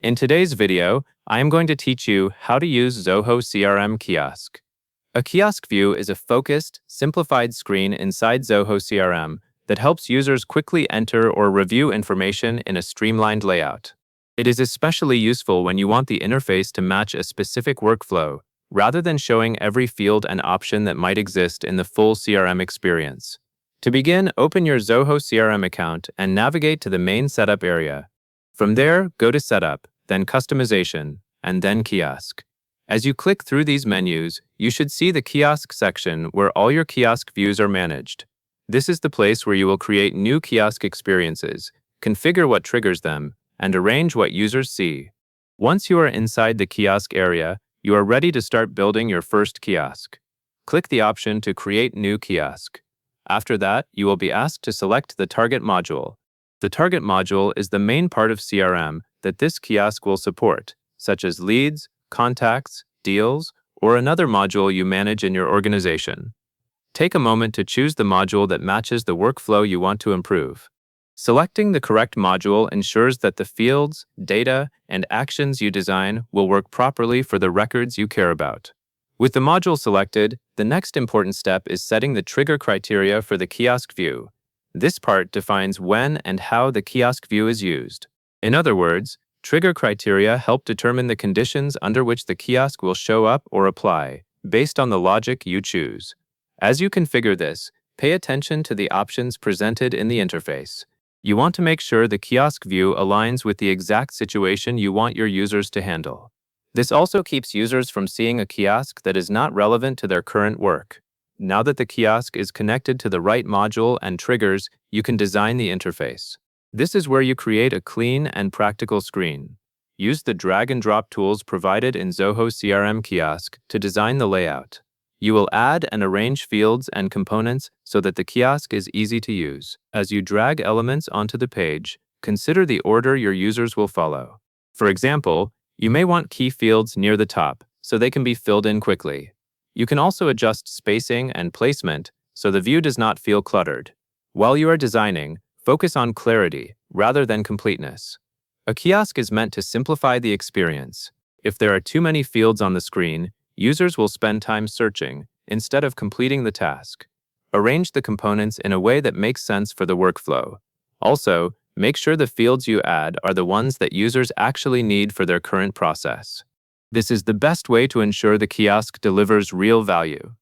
In today's video, I am going to teach you how to use Zoho CRM Kiosk. A kiosk view is a focused, simplified screen inside Zoho CRM that helps users quickly enter or review information in a streamlined layout. It is especially useful when you want the interface to match a specific workflow, rather than showing every field and option that might exist in the full CRM experience. To begin, open your Zoho CRM account and navigate to the main setup area. From there, go to Setup, then Customization, and then Kiosk. As you click through these menus, you should see the Kiosk section where all your kiosk views are managed. This is the place where you will create new kiosk experiences, configure what triggers them, and arrange what users see. Once you are inside the kiosk area, you are ready to start building your first kiosk. Click the option to Create New Kiosk. After that, you will be asked to select the target module. The target module is the main part of CRM that this kiosk will support, such as leads, contacts, deals, or another module you manage in your organization. Take a moment to choose the module that matches the workflow you want to improve. Selecting the correct module ensures that the fields, data, and actions you design will work properly for the records you care about. With the module selected, the next important step is setting the trigger criteria for the kiosk view. This part defines when and how the kiosk view is used. In other words, trigger criteria help determine the conditions under which the kiosk will show up or apply, based on the logic you choose. As you configure this, pay attention to the options presented in the interface. You want to make sure the kiosk view aligns with the exact situation you want your users to handle. This also keeps users from seeing a kiosk that is not relevant to their current work. Now that the kiosk is connected to the right module and triggers, you can design the interface. This is where you create a clean and practical screen. Use the drag and drop tools provided in Zoho CRM Kiosk to design the layout. You will add and arrange fields and components so that the kiosk is easy to use. As you drag elements onto the page, consider the order your users will follow. For example, you may want key fields near the top so they can be filled in quickly. You can also adjust spacing and placement so the view does not feel cluttered. While you are designing, focus on clarity rather than completeness. A kiosk is meant to simplify the experience. If there are too many fields on the screen, users will spend time searching instead of completing the task. Arrange the components in a way that makes sense for the workflow. Also, make sure the fields you add are the ones that users actually need for their current process. This is the best way to ensure the kiosk delivers real value.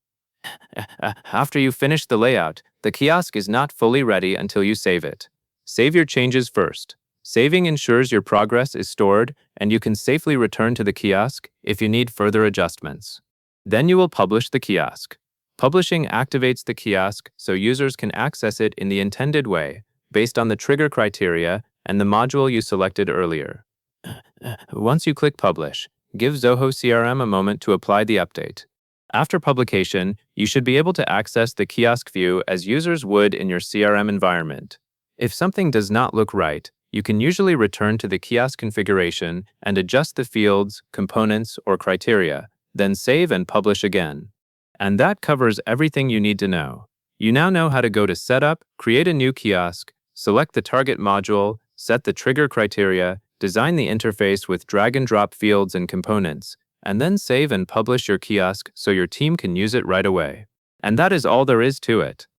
After you finish the layout, the kiosk is not fully ready until you save it. Save your changes first. Saving ensures your progress is stored and you can safely return to the kiosk if you need further adjustments. Then you will publish the kiosk. Publishing activates the kiosk so users can access it in the intended way, based on the trigger criteria and the module you selected earlier. Once you click Publish, give Zoho CRM a moment to apply the update. After publication, you should be able to access the kiosk view as users would in your CRM environment. If something does not look right, you can usually return to the kiosk configuration and adjust the fields, components, or criteria, then save and publish again. And that covers everything you need to know. You now know how to go to Setup, create a new kiosk, select the target module, set the trigger criteria, design the interface with drag-and-drop fields and components, and then save and publish your kiosk so your team can use it right away. And that is all there is to it.